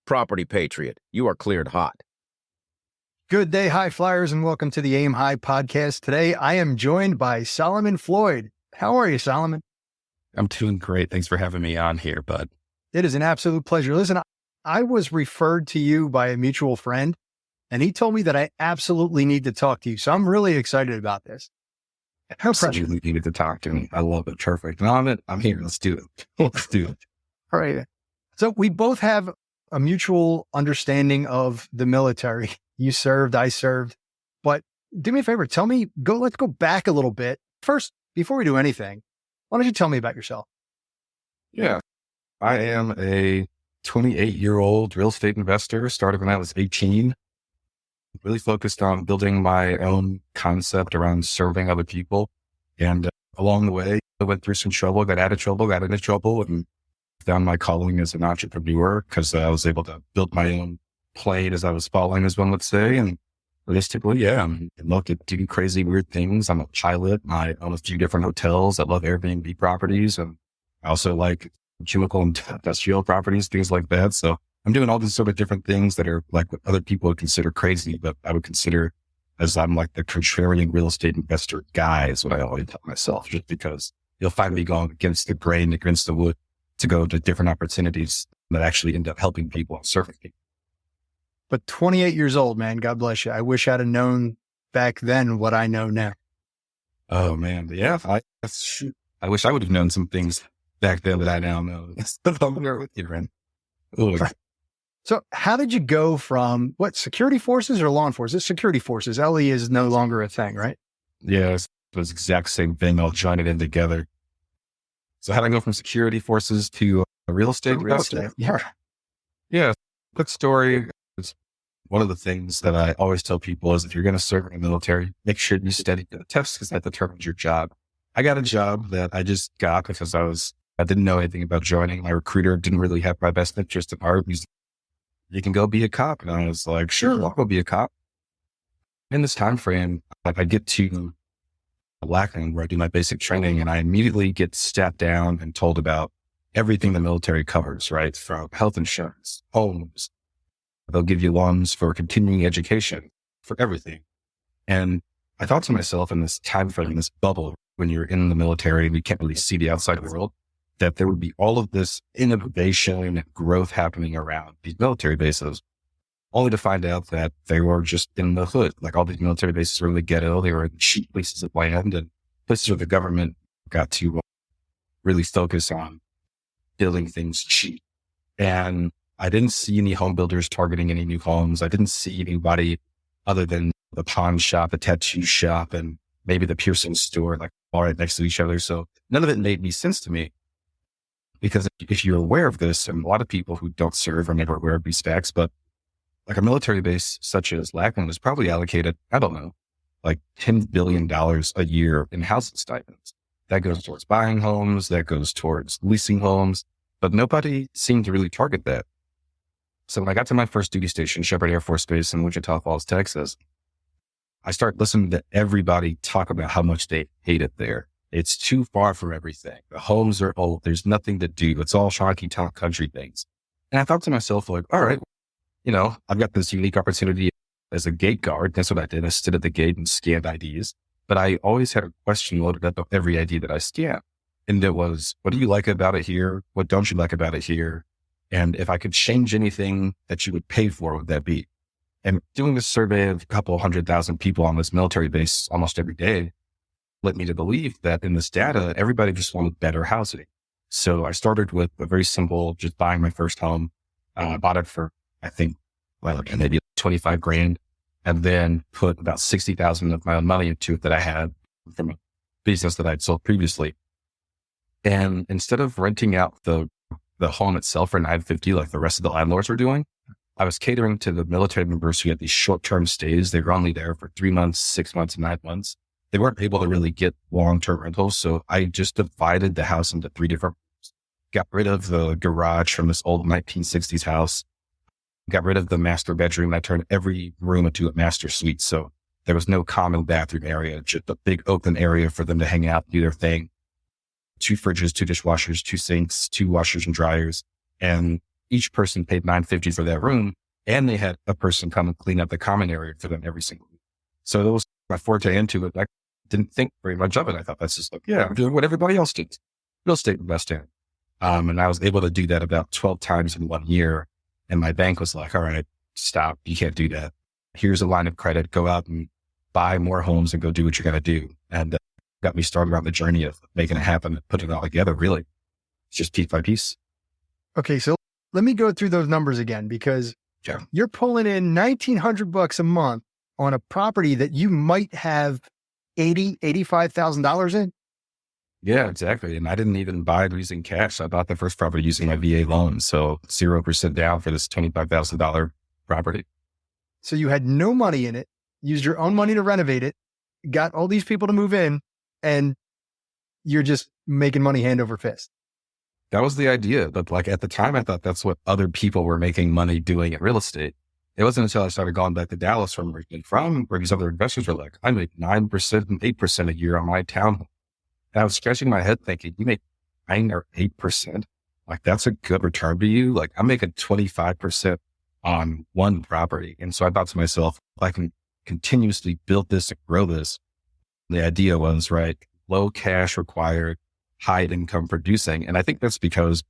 Property Patriot, you are cleared hot. Good day, high flyers, and welcome to the Aim High podcast. Today, I am joined by Solomon Floyd. How are you, Solomon? I'm doing great. Thanks for having me on here, bud. It is an absolute pleasure. Listen, I was referred to you by a mutual friend, and he told me that I absolutely need to talk to you. So I'm really excited about this. How absolutely needed to talk to me. I love it. Perfect. And I'm here. Let's do it. Let's do it. All right. So we both have a mutual understanding of the military. You served, I served, but do me a favor. Let's go back a little bit. First, before we do anything, why don't you tell me about yourself? Yeah. I am a 28-year-old real estate investor. Started when I was 18. Really focused on building my own concept around serving other people. And along the way, I went through some trouble, got into trouble, and found my calling as an entrepreneur because I was able to build my own plane as I was falling, as one would say. And realistically, I'm at doing crazy, weird things. I'm a pilot. I own a few different hotels. I love Airbnb properties. And I also like chemical and industrial properties, things like that. So I'm doing all these sort of different things that are like what other people would consider crazy, but I would consider as I'm like the contrarian real estate investor guy is what I always tell myself, just because you'll find me going against the grain, against the wood to go to different opportunities that actually end up helping people and serving people. But 28 years old, man, God bless you. I wish I'd have known back then what I know now. Oh man. Yeah. I wish I would have known some things back then that I now know. I'm here with you, Ren. So how did you go from security forces or law enforcement? Security forces. LE is no longer a thing, right? Yeah, it was the exact same thing. I'll join it in together. So how did I go from security forces to real estate? Yeah. Quick story. One of the things that I always tell people is if you're going to serve in the military, make sure you study the test because that determines your job. I got a job that I just got because I didn't know anything about joining. My recruiter didn't really have my best interest at heart. He's, you can go be a cop. And I was like, sure, I'll go be a cop. In this time frame, I get to Lackland where I do my basic training and I immediately get sat down and told about everything the military covers, right? From health insurance, homes. They'll give you loans for continuing education, for everything. And I thought to myself in this time frame, in this bubble, when you're in the military and you can't really see the outside world, that there would be all of this innovation and growth happening around these military bases, only to find out that they were just in the hood. Like all these military bases were in the ghetto. They were in cheap places of land and places where the government got to really focus on building things cheap. And I didn't see any home builders targeting any new homes. I didn't see anybody other than the pawn shop, the tattoo shop, and maybe the piercing store, like all right next to each other. So none of it made any sense to me. Because if you're aware of this, and a lot of people who don't serve are never aware of these facts, but like a military base such as Lackland is probably allocated, I don't know, like $10 billion a year in housing stipends. That goes towards buying homes, that goes towards leasing homes, but nobody seemed to really target that. So when I got to my first duty station, Shepherd Air Force Base in Wichita Falls, Texas, I started listening to everybody talk about how much they hate it there. It's too far from everything. The homes are old. There's nothing to do. It's all honky tonk country things. And I thought to myself, like, all right, I've got this unique opportunity as a gate guard. That's what I did. I stood at the gate and scanned IDs, but I always had a question loaded up of every ID that I scanned. And it was, what do you like about it here? What don't you like about it here? And if I could change anything that you would pay for, what would that be? And doing this survey of a couple 100,000 people on this military base almost every day led me to believe that in this data, everybody just wanted better housing. So I started with a very simple, just buying my first home. I bought it for, I think, maybe 25 grand, and then put about 60,000 of my own money into it that I had from a business that I'd sold previously. And instead of renting out the home itself for $950 like the rest of the landlords were doing, I was catering to the military members who had these short-term stays. They were only there for 3 months, 6 months, and 9 months. They weren't able to really get long-term rentals. So I just divided the house into 3 different rooms, got rid of the garage from this old 1960s house, got rid of the master bedroom. I turned every room into a master suite. So there was no common bathroom area, just a big open area for them to hang out, do their thing. 2 fridges, 2 dishwashers, 2 sinks, 2 washers and dryers. And each person paid $950 for that room, and they had a person come and clean up the common area for them every single week. So that was my forte into it. I didn't think very much of it. I thought that's just like, yeah, I'm doing what everybody else did. Real estate investing. And I was able to do that about 12 times in 1 year. And my bank was like, all right, stop. You can't do that. Here's a line of credit. Go out and buy more homes and go do what you're going to do. And got me started on the journey of making it happen and putting it all together. Really, it's just piece by piece. Okay. So let me go through those numbers again, because you're pulling in $1,900 a month on a property that you might have $85,000 in. Yeah, exactly. And I didn't even buy it using cash. I bought the first property using my VA loan. So 0% down for this $25,000 property. So you had no money in it, used your own money to renovate it, got all these people to move in, and you're just making money hand over fist. That was the idea. But like at the time, I thought that's what other people were making money doing in real estate. It wasn't until I started going back to Dallas from where these other investors were like, I make 9% and 8% a year on my townhome. And I was scratching my head thinking, you make 9 or 8%? Like, that's a good return to you. Like, I'm making 25% on one property. And so I thought to myself, I can continuously build this and grow this. The idea was, right, low cash required, high income producing. And I think that's because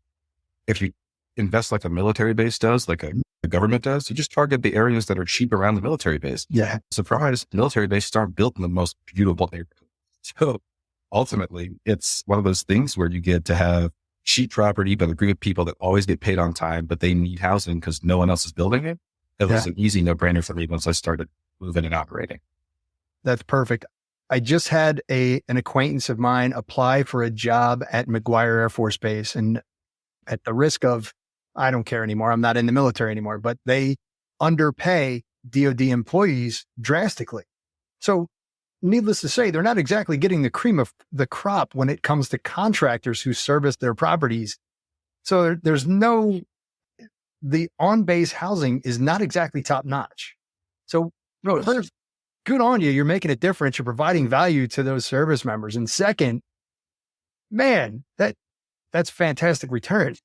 if you invest like a military base does, like the government does, you just target the areas that are cheap around the military base. Yeah. Surprise, military bases aren't built in the most beautiful neighborhoods. So ultimately, it's one of those things where you get to have cheap property, but a group of people that always get paid on time, but they need housing because no one else is building it. It was an easy no-brainer for me once I started moving and operating. That's perfect. I just had an acquaintance of mine apply for a job at McGuire Air Force Base, and at the risk of, I don't care anymore, I'm not in the military anymore, but they underpay DoD employees drastically. So needless to say, they're not exactly getting the cream of the crop when it comes to contractors who service their properties. So the on-base housing is not exactly top notch. So first, good on you. You're making a difference. You're providing value to those service members. And second, man, that's fantastic return.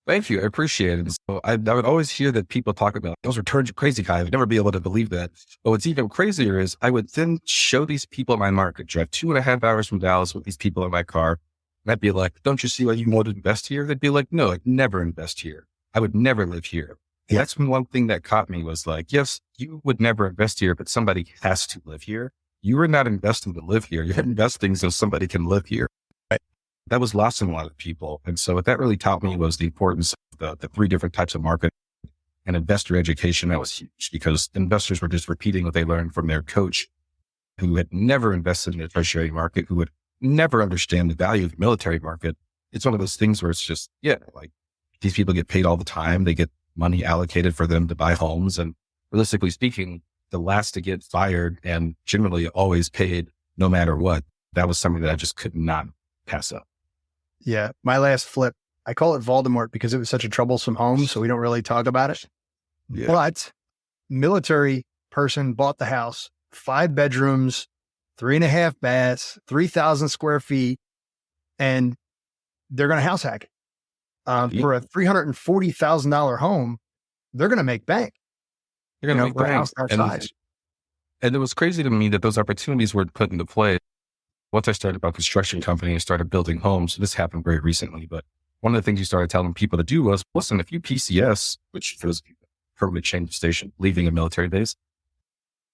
Thank you. I appreciate it. So I would always hear that people talk about those returns are crazy, Kai. I would never be able to believe that. But what's even crazier is I would then show these people my market, drive 2.5 hours from Dallas with these people in my car. And I'd be like, don't you see why you want to invest here? They'd be like, no, I'd never invest here. I would never live here. Yeah. That's one thing that caught me was like, yes, you would never invest here, but somebody has to live here. You are not investing to live here. You're investing so somebody can live here. That was lost in a lot of people. And so what that really taught me was the importance of the 3 different types of market and investor education. That was huge because investors were just repeating what they learned from their coach who had never invested in the tertiary market, who would never understand the value of the military market. It's one of those things where it's just, like these people get paid all the time. They get money allocated for them to buy homes. And realistically speaking, the last to get fired and generally always paid no matter what. That was something that I just could not pass up. Yeah. My last flip, I call it Voldemort because it was such a troublesome home. So we don't really talk about it. Yeah. But military person bought the house, 5 bedrooms, 3.5 baths, 3,000 square feet, and they're going to house hack it. For a $340,000 home, they're going to make bank. They're going to make bank. And it was crazy to me that those opportunities were put into play. Once I started my construction company and started building homes, this happened very recently, but one of the things you started telling people to do was, listen, if you PCS, which for those people, permanent change of station, leaving a military base,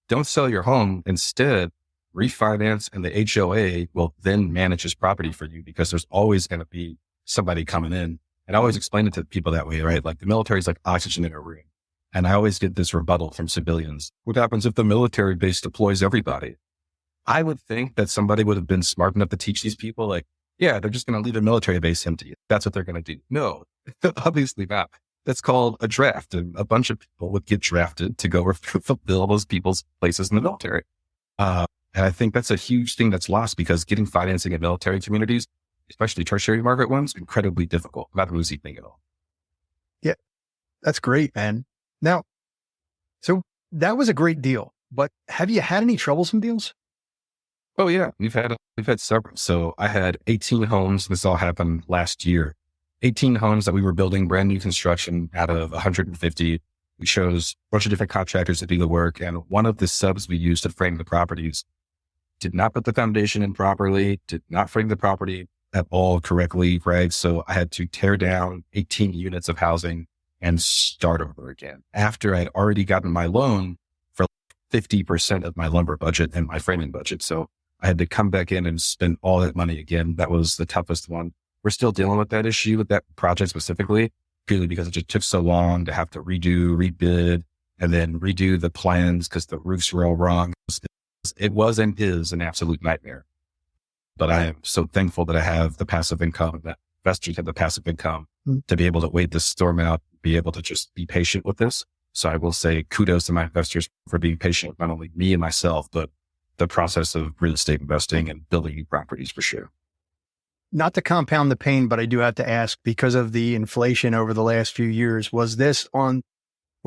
don't sell your home. Instead, refinance and the HOA will then manage this property for you because there's always going to be somebody coming in. And I always explain it to people that way, right? Like the military is like oxygen in a room. And I always get this rebuttal from civilians. What happens if the military base deploys everybody? I would think that somebody would have been smart enough to teach these people like, yeah, they're just going to leave the military base empty. That's what they're going to do. No, obviously not. That's called a draft. And a bunch of people would get drafted to go fulfill those people's places in the military. And I think that's a huge thing that's lost because getting financing in military communities, especially tertiary market ones, incredibly difficult. Not an easy thing at all. Yeah, that's great, man. Now, so that was a great deal, but have you had any troublesome deals? Oh yeah, we've had several. So I had 18 homes. This all happened last year. 18 homes that we were building, brand new construction out of 150. We chose a bunch of different contractors to do the work. And one of the subs we used to frame the properties did not put the foundation in properly, did not frame the property at all correctly, right? So I had to tear down 18 units of housing and start over again after I'd already gotten my loan for 50% of my lumber budget and my framing budget. So I had to come back in and spend all that money again. That was the toughest one. We're still dealing with that issue with that project specifically, purely because it just took so long to have to rebid, and then redo the plans because the roofs were all wrong. It was and is an absolute nightmare. But I am so thankful that I have the passive income, that investors have the passive income to be able to wait this storm out, be able to just be patient with this. So I will say kudos to my investors for being patient with not only me and myself, but the process of real estate investing and building new properties for sure. Not to compound the pain, but I do have to ask, because of the inflation over the last few years, were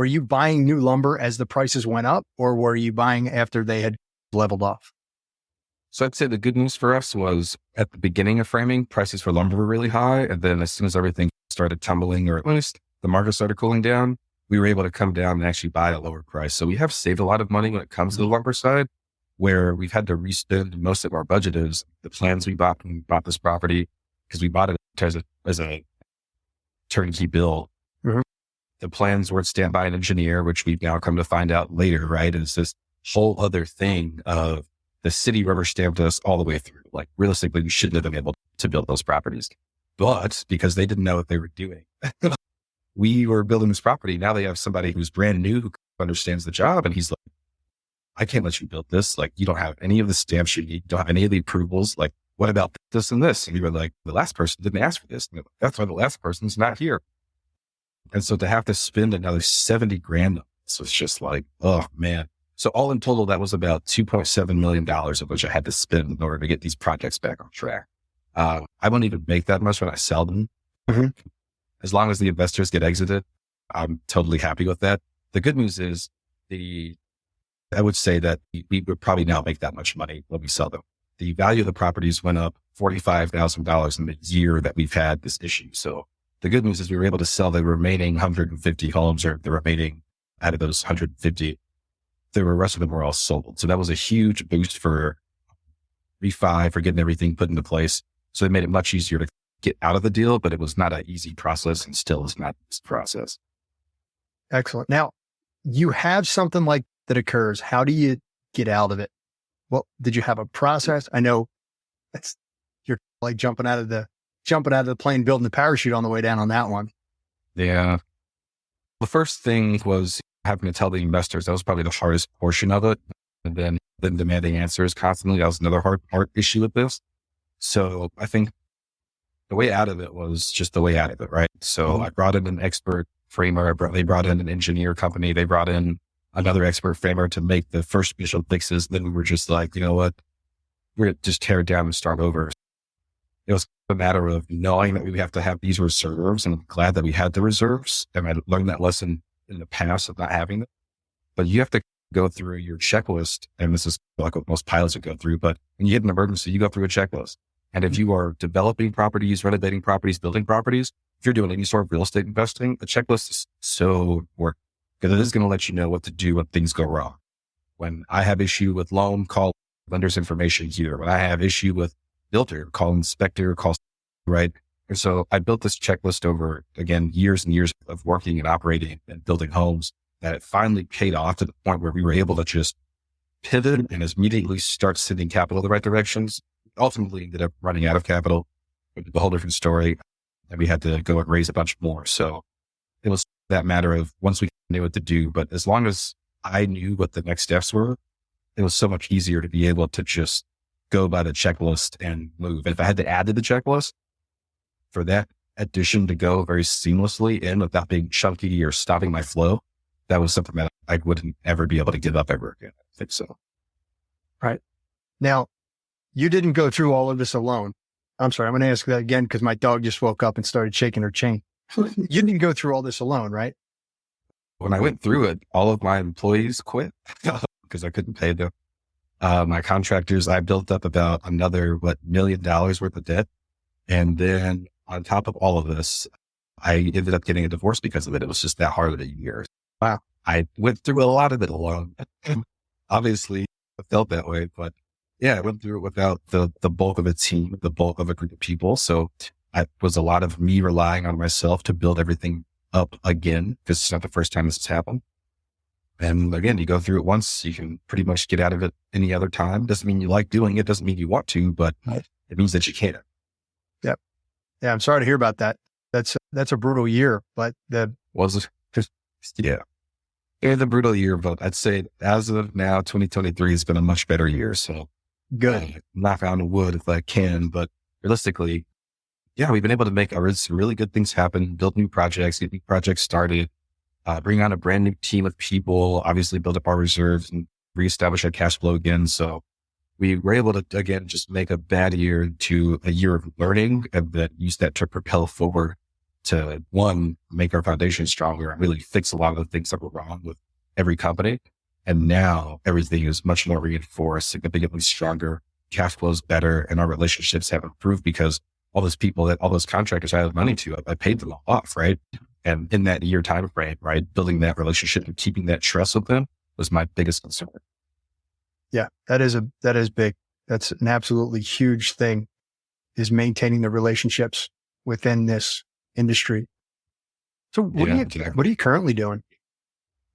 you buying new lumber as the prices went up, or were you buying after they had leveled off? So I'd say the good news for us was at the beginning of framing, prices for lumber were really high. And then as soon as everything started tumbling, or at least the market started cooling down, we were able to come down and actually buy at a lower price. So we have saved a lot of money when it comes to the lumber side, where we've had to respend most of our budget is the plans we bought when we bought this property, because we bought it as a turnkey build. Mm-hmm. The plans weren't stamped by an engineer, which we've now come to find out later, right? It's this whole other thing of the city rubber stamped us all the way through. Like realistically, we shouldn't have been able to build those properties, but because they didn't know what they were doing, we were building this property. Now they have somebody who's brand new, who understands the job. And he's like, I can't let you build this. Like, you don't have any of the stamps you need. You don't have any of the approvals. Like, what about this and this? And we were like, the last person didn't ask for this. Like, that's why the last person's not here. And so to have to spend another 70 grand, so it's just like, oh man. So all in total, that was about $2.7 million of which I had to spend in order to get these projects back on track. I won't even make that much when I sell them. Mm-hmm. As long as the investors get exited, I'm totally happy with that. The good news is I would say that we would probably now make that much money when we sell them. The value of the properties went up $45,000 in the year that we've had this issue. So the good news is we were able to sell the remaining 150 homes, or the remaining out of those 150, the rest of them were all sold. So that was a huge boost for refi, for getting everything put into place. So it made it much easier to get out of the deal, but it was not an easy process, and still is not an easy process. Excellent. Now, you have something like that occurs. How do you get out of it? Well, did you have a process? I know you're like jumping out of the plane, building the parachute on the way down on that one. Yeah. The first thing was having to tell the investors. That was probably the hardest portion of it. And then demanding answers constantly. That was another hard issue with this. So I think the way out of it was just the way out of it, right? So I brought in an expert framer. They brought in an engineer company. They brought in another expert framer to make the first initial fixes. Then we were just like, you know what? We're going to just tear it down and start over. It was a matter of knowing that we have to have these reserves, and I'm glad that we had the reserves. And I learned that lesson in the past of not having them. But you have to go through your checklist. And this is like what most pilots would go through. But when you hit an emergency, you go through a checklist. And if you are developing properties, renovating properties, building properties, if you're doing any sort of real estate investing, the checklist is so important, because it is going to let you know what to do when things go wrong. When I have issue with loan, call lender's information here. When I have issue with builder, call inspector, call, right? And so I built this checklist over, again, years and years of working and operating and building homes, that it finally paid off to the point where we were able to just pivot and immediately start sending capital in the right directions. Ultimately ended up running out of capital, which is a whole different story. And we had to go and raise a bunch more. So it was that matter of once we knew what to do, but as long as I knew what the next steps were, it was so much easier to be able to just go by the checklist and move. And if I had to add to the checklist for that addition to go very seamlessly in without being chunky or stopping my flow, that was something that I wouldn't ever be able to give up ever again. I think so. Right. Now, you didn't go through all of this alone. I'm sorry. I'm going to ask that again because my dog just woke up and started shaking her chain. You didn't go through all this alone, right? When I went through it, all of my employees quit because I couldn't pay them. My contractors, I built up about another, $1 million worth of debt. And then on top of all of this, I ended up getting a divorce because of it. It was just that hard of a year. Wow. I went through a lot of it alone. Obviously, I felt that way, but yeah, I went through it without the bulk of a team, the bulk of a group of people. So it was a lot of me relying on myself to build everything up again, because it's not the first time this has happened. And again, you go through it once, you can pretty much get out of it any other time. Doesn't mean you like doing it, doesn't mean you want to, but it means that you can. Yep. Yeah. I'm sorry to hear about that. That's a brutal year, but yeah. It was a brutal year, but I'd say as of now, 2023 has been a much better year. So good. Knock on wood if I can, but realistically, yeah, we've been able to make some really good things happen, build new projects, get new projects started, bring on a brand new team of people, obviously build up our reserves and reestablish our cash flow again. So we were able to, again, just make a bad year to a year of learning and then use that to propel forward to, one, make our foundation stronger and really fix a lot of the things that were wrong with every company. And now everything is much more reinforced, significantly stronger, cash flows better, and our relationships have improved because all those contractors I have money to, I paid them all off, right? And in that year time frame, right, building that relationship and keeping that trust with them was my biggest concern. Yeah, that is big. That's an absolutely huge thing, is maintaining the relationships within this industry. So what are you currently doing?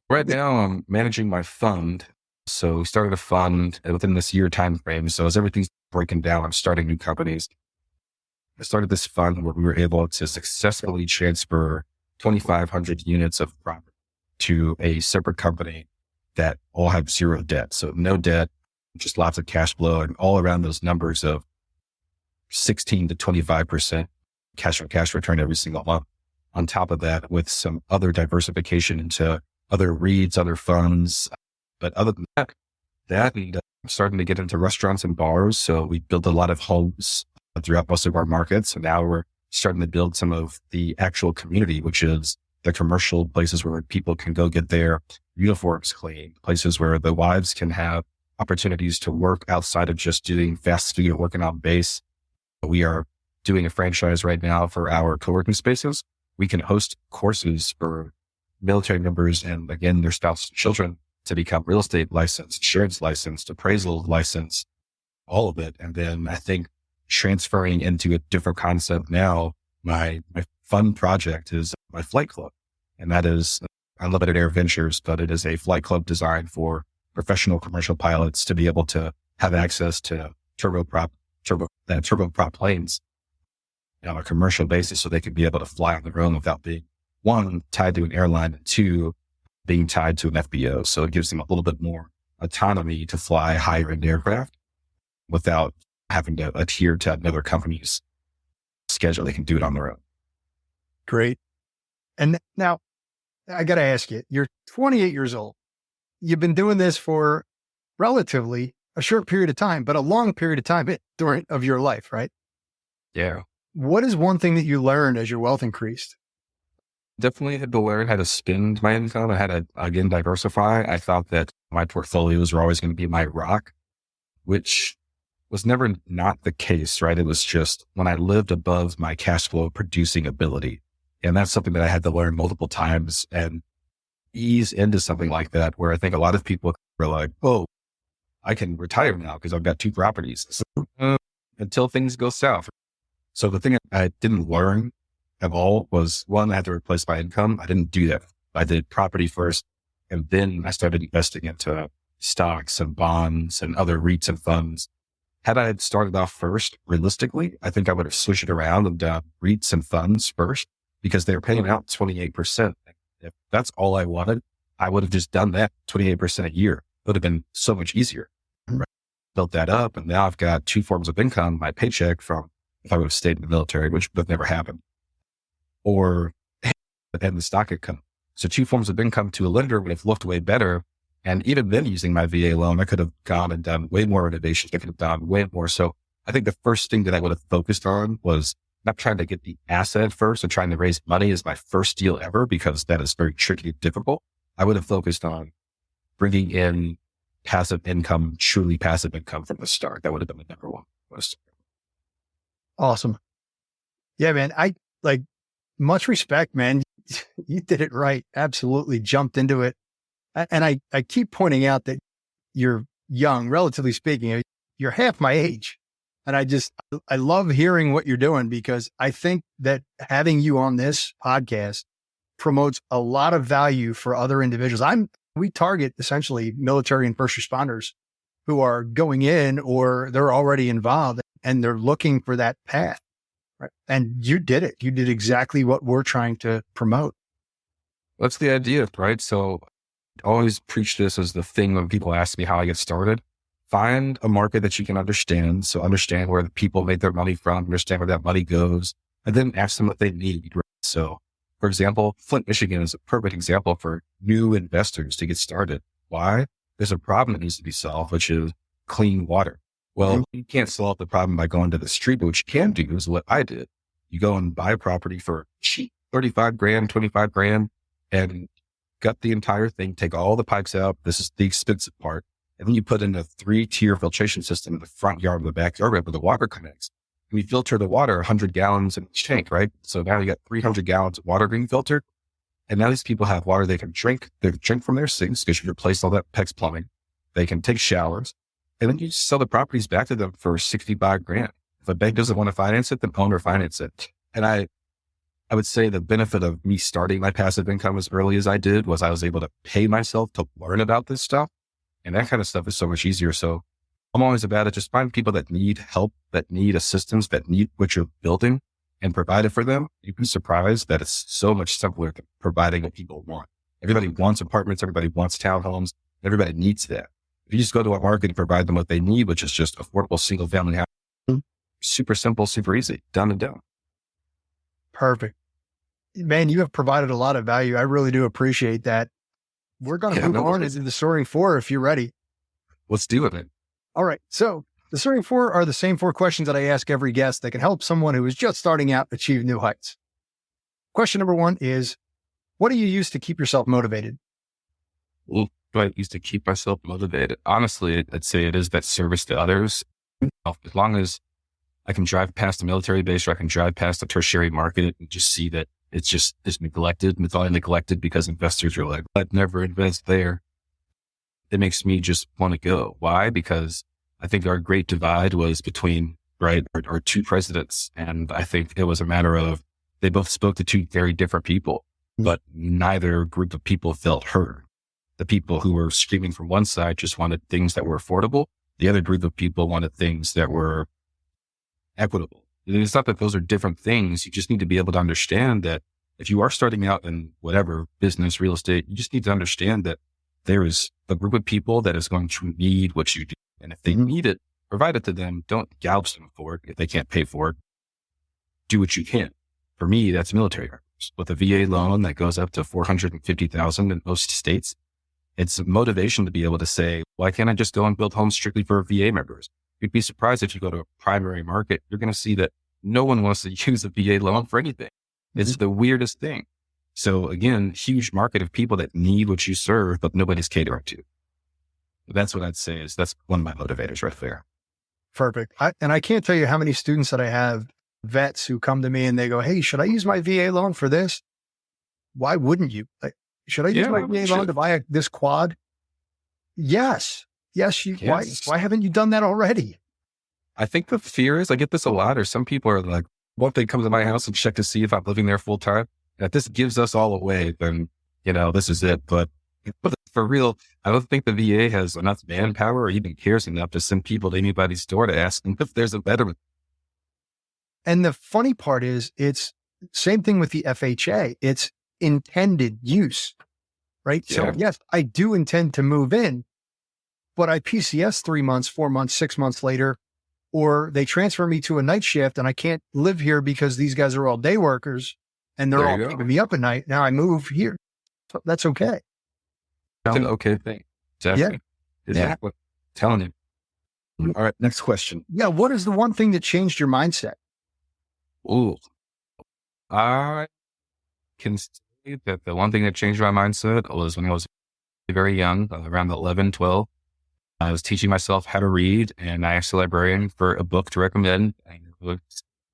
Right now I'm managing my fund. So we started a fund within this year time frame. So as everything's breaking down, I'm starting new companies. I started this fund where we were able to successfully transfer 2,500 units of property to a separate company that all have zero debt. So no debt, just lots of cash flow, and all around those numbers of 16 to 25% cash on cash return every single month. On top of that, with some other diversification into other REITs, other funds. But other than that, I'm starting to get into restaurants and bars. So we built a lot of homes throughout most of our markets. And now we're starting to build some of the actual community, which is the commercial places where people can go get their uniforms cleaned, places where the wives can have opportunities to work outside of just doing fast food or working on base. We are doing a franchise right now for our co-working spaces. We can host courses for military members and, again, their spouses and children to become real estate licensed, insurance licensed, appraisal licensed, all of it. And then I think transferring into a different concept now, my fun project is my flight club. And that is Unlimited Air Ventures, but it is a flight club designed for professional commercial pilots to be able to have access to turboprop planes on a commercial basis so they can be able to fly on their own without being, one, tied to an airline, and two, being tied to an FBO. So it gives them a little bit more autonomy to fly higher end aircraft without having to adhere to another company's schedule. They can do it on their own. Great. And now I got to ask you, you're 28 years old. You've been doing this for relatively a short period of time, but a long period of time of your life, right? Yeah. What is one thing that you learned as your wealth increased? Definitely had to learn how to spend my income. I had to, again, diversify. I thought that my portfolios were always going to be my rock, which was never not the case, right? It was just when I lived above my cash flow producing ability. And that's something that I had to learn multiple times and ease into something like that, where I think a lot of people were like, oh, I can retire now because I've got 2 properties until things go south. So the thing I didn't learn at all was, one, I had to replace my income. I didn't do that. I did property first, and then I started investing into stocks and bonds and other REITs and funds. Had I started off first, realistically, I think I would have switched it around and done REITs and funds first because they were paying out 28%. If that's all I wanted, I would have just done that 28% a year. It would have been so much easier. Right? Built that up, and now I've got 2 forms of income, my paycheck from if I would have stayed in the military, which would have never happened, or and the stock income. So 2 forms of income to a lender would have looked way better. And even then, using my VA loan, I could have gone and done way more innovation. I could have done way more. So I think the first thing that I would have focused on was not trying to get the asset first and trying to raise money as my first deal ever, because that is very tricky and difficult. I would have focused on bringing in passive income, truly passive income from the start. That would have been the number one most. Awesome. Yeah, man. I like much respect, man. You did it right. Absolutely jumped into it. And I keep pointing out that you're young, relatively speaking. You're half my age. And I love hearing what you're doing because I think that having you on this podcast promotes a lot of value for other individuals. We target essentially military and first responders who are going in or they're already involved and they're looking for that path. Right. And you did it. You did exactly what we're trying to promote. That's the idea, right? So I always preach this as the thing when people ask me how I get started. Find a market that you can understand. So understand where the people make their money from, understand where that money goes, and then ask them what they need. Right? So, for example, Flint, Michigan is a perfect example for new investors to get started. Why? There's a problem that needs to be solved, which is clean water. Well, you can't solve the problem by going to the street, but what you can do is what I did. You go and buy a property for cheap, 35 grand, 25 grand, and gut the entire thing, take all the pipes out. This is the expensive part. And then you put in a 3-tier filtration system in the front yard or the backyard where the water connects. And you filter the water 100 gallons in each tank, right? So now you got 300 gallons of water being filtered. And now these people have water they can drink. They can drink from their sinks because you replaced all that PEX plumbing. They can take showers. And then you just sell the properties back to them for 65 grand. If a bank doesn't want to finance it, then owner finance it. And I would say the benefit of me starting my passive income as early as I did was I was able to pay myself to learn about this stuff. And that kind of stuff is so much easier. So I'm always about it. Just find people that need help, that need assistance, that need what you're building and provide it for them. You'd be surprised that it's so much simpler than providing what people want. Everybody wants apartments. Everybody wants townhomes. Everybody needs that. If you just go to a market and provide them what they need, which is just affordable single family housing, super simple, super easy, done and done. Perfect. Man, you have provided a lot of value. I really do appreciate that. We're going to move on into the Soaring 4 if you're ready. Let's do it, man. All right. So the Soaring 4 are the same 4 questions that I ask every guest that can help someone who is just starting out achieve new heights. Question number 1 is, what do you use to keep yourself motivated? Well, do I use to keep myself motivated? Honestly, I'd say it is that service to others. As long as I can drive past a military base or I can drive past a tertiary market and just see that it's neglected. It's only neglected because investors are like, I'd never invest there. It makes me just want to go. Why? Because I think our great divide was between, right, our 2 presidents. And I think it was a matter of they both spoke to 2 very different people, but neither group of people felt heard. The people who were screaming from one side just wanted things that were affordable. The other group of people wanted things that were equitable. It's not that those are different things. You just need to be able to understand that if you are starting out in whatever business, real estate, you just need to understand that there is a group of people that is going to need what you do. And if they need it, provide it to them. Don't gouge them for it if they can't pay for it. Do what you can. For me, that's military members. With a VA loan that goes up to $450,000 in most states, it's a motivation to be able to say, why can't I just go and build homes strictly for VA members? You'd be surprised if you go to a primary market, you're going to see that no one wants to use a VA loan for anything. It's the weirdest thing. So again, huge market of people that need what you serve, but nobody's catering to. That's what I'd say is that's one of my motivators right there. Perfect. And I can't tell you how many students that I have, vets who come to me and they go, hey, should I use my VA loan for this? Why wouldn't you? Like, should I use my VA loan to buy this quad? Yes. Yes. Why haven't you done that already? I think the fear is, I get this a lot, or some people are like, won't they come to my house and check to see if I'm living there full time? If this gives us all away, then, this is it. But for real, I don't think the VA has enough manpower or even cares enough to send people to anybody's door to ask them if there's a better. And the funny part is it's same thing with the FHA. It's intended use, right? Yeah. So yes, I do intend to move in, but I PCS 3 months, 4 months, 6 months later, or they transfer me to a night shift and I can't live here because these guys are all day workers and they're all keeping me up at night. Now I move here. So that's okay. It's an okay thing. Exactly. Yeah. Exactly. Telling you. All right. Next question. Yeah. What is the one thing that changed your mindset? Ooh. I can say that the one thing that changed my mindset was when I was very young, around 11, 12. I was teaching myself how to read and I asked the librarian for a book to recommend.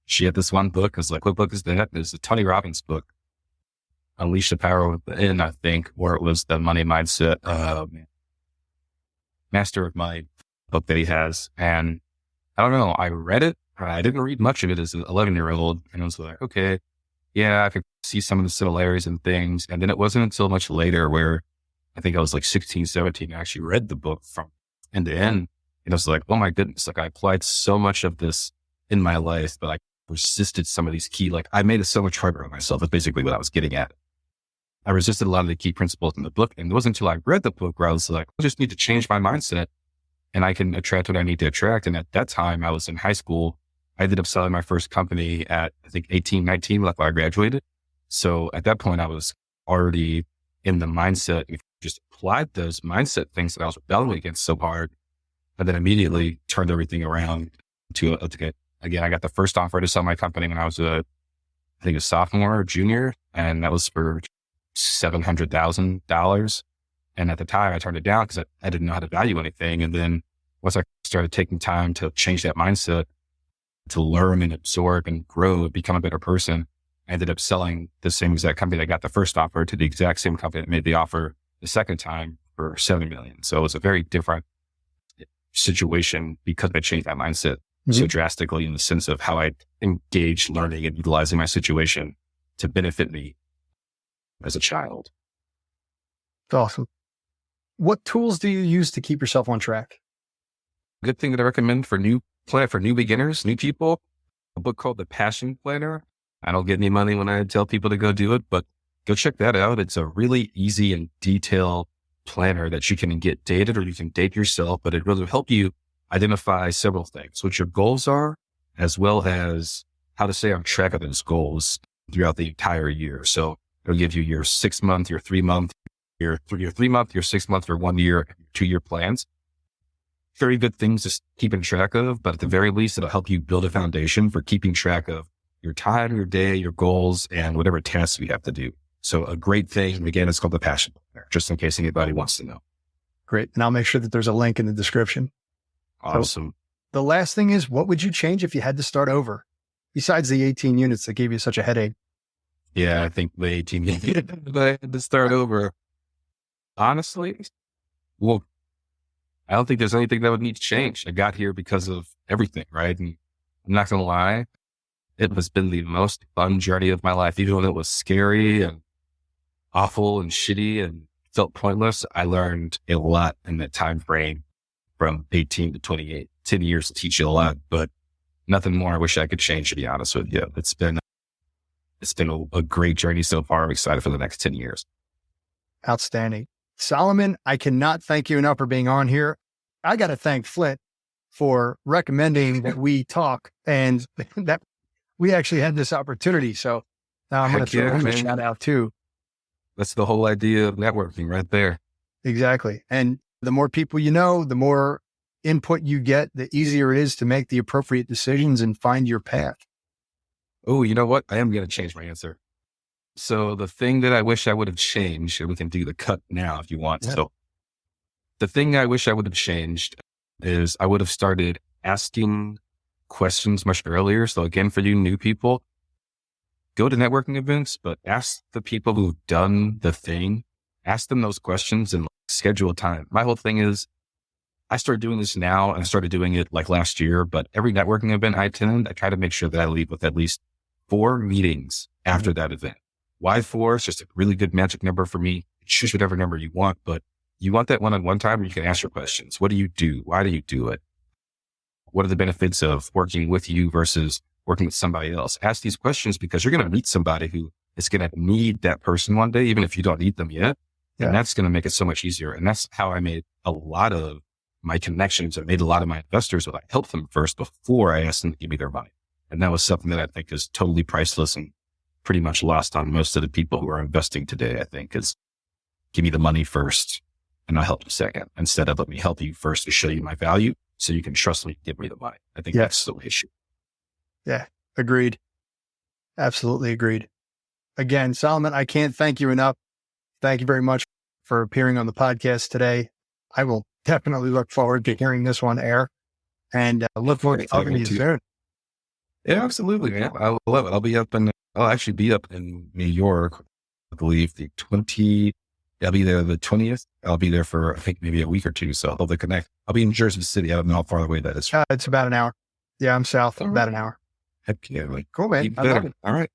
she had this one book. I was like, what book is that? It's a Tony Robbins book, Unleash the Power Within, I think, or it was the Money Mindset, Master of Mind book that he has. And I don't know, I read it. I didn't read much of it as an 11-year-old. And I was like, okay, yeah, I could see some of the similarities and things. And then it wasn't until much later where I think I was like 16, 17, I actually read the book from end to end. And I was like, oh my goodness, like I applied so much of this in my life, but I resisted some of these key, like I made it so much harder on myself. That's basically what I was getting at. I resisted a lot of the key principles in the book. And it wasn't until I read the book where I was like, I just need to change my mindset and I can attract what I need to attract. And at that time I was in high school. I ended up selling my first company at, I think, 18, 19, like when I graduated. So at that point, I was already in the mindset, and just applied those mindset things that I was rebelling against so hard, and then immediately turned everything around to get, again, I got the first offer to sell my company when I was I think a sophomore or junior, and that was for $700,000. And at the time I turned it down because I didn't know how to value anything. And then once I started taking time to change that mindset, to learn and absorb and grow and become a better person, I ended up selling the same exact company that got the first offer to the exact same company that made the offer the second time for $7 million. So it was a very different situation because I changed that mindset so drastically in the sense of how I engaged learning and utilizing my situation to benefit me as a child. That's awesome. What tools do you use to keep yourself on track? Good thing that I recommend for new beginners, new people, a book called The Passion Planner. I don't get any money when I tell people to go do it, but go check that out. It's a really easy and detailed planner that you can get dated or you can date yourself, but it will help you identify several things, what your goals are, as well as how to stay on track of those goals throughout the entire year. So it'll give you your 6 month, your 3 month, your 3 month, your 6 month, your 1 year, 2 year plans. Very good things to keep in track of, but at the very least, it'll help you build a foundation for keeping track of your time, your day, your goals, and whatever tasks we have to do. So a great thing, again, it's called the Passion Planner, just in case anybody wants to know. Great. And I'll make sure that there's a link in the description. Awesome. So the last thing is, what would you change if you had to start over? Besides the 18 units that gave you such a headache. Yeah, I think the 18 units, I had to start over. Honestly, well, I don't think there's anything that would need to change. I got here because of everything, right? And I'm not going to lie, it has been the most fun journey of my life. Even when it was scary and awful and shitty and felt pointless, I learned a lot in that time frame from 18 to 28. 10 years to teach you a lot, but nothing more I wish I could change, to be honest with you. It's been a great journey so far. I'm excited for the next 10 years. Outstanding. Solomon, I cannot thank you enough for being on here. I got to thank Flint for recommending that we talk and that we actually had this opportunity. So now I'm going to throw him a shout out too. That's the whole idea of networking right there. Exactly. And the more people you know, the more input you get, the easier it is to make the appropriate decisions and find your path. Oh, you know what? I am going to change my answer. So the thing that I wish I would have changed, and we can do the cut now if you want. Yeah. So the thing I wish I would have changed is I would have started asking questions much earlier. So again, for you new people, go to networking events, but ask the people who've done the thing, ask them those questions and schedule time. My whole thing is I started doing this now and I started doing it like last year, but every networking event I attend, I try to make sure that I leave with at least 4 meetings after that event. Why 4? It's just a really good magic number for me. Choose whatever number you want, but you want that one-on-one time where you can ask your questions. What do you do? Why do you do it? What are the benefits of working with you versus working with somebody else? Ask these questions because you're going to meet somebody who is going to need that person one day, even if you don't need them yet. Yeah. And that's going to make it so much easier. And that's how I made a lot of my connections. I made a lot of my investors, but I helped them first before I asked them to give me their money. And that was something that I think is totally priceless and pretty much lost on most of the people who are investing today, I think, is give me the money first and I'll help you second, instead of let me help you first to show you my value so you can trust me to give me the money. I think that's the issue. Yeah, agreed. Absolutely agreed. Again, Solomon, I can't thank you enough. Thank you very much for appearing on the podcast today. I will definitely look forward to hearing this one air and look forward to talking to you soon. Yeah, absolutely, man. I love it. I'll actually be up in New York, I believe I'll be there the 20th. I'll be there for, I think, maybe a week or two. So I'll hope they connect. I'll be in Jersey City. I don't know how far away that is. It's about an hour. Yeah, I'm south, All right. about an hour. Heck yeah. Like, Cool, man. keep I love better. it. All right.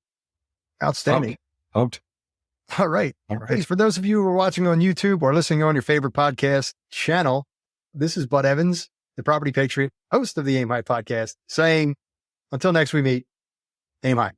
Outstanding. Hoped. All right. All right. Thanks. For those of you who are watching on YouTube or listening on your favorite podcast channel, this is Bud Evans, the Property Patriot, host of the Aim High podcast, saying, until next we meet, aim high.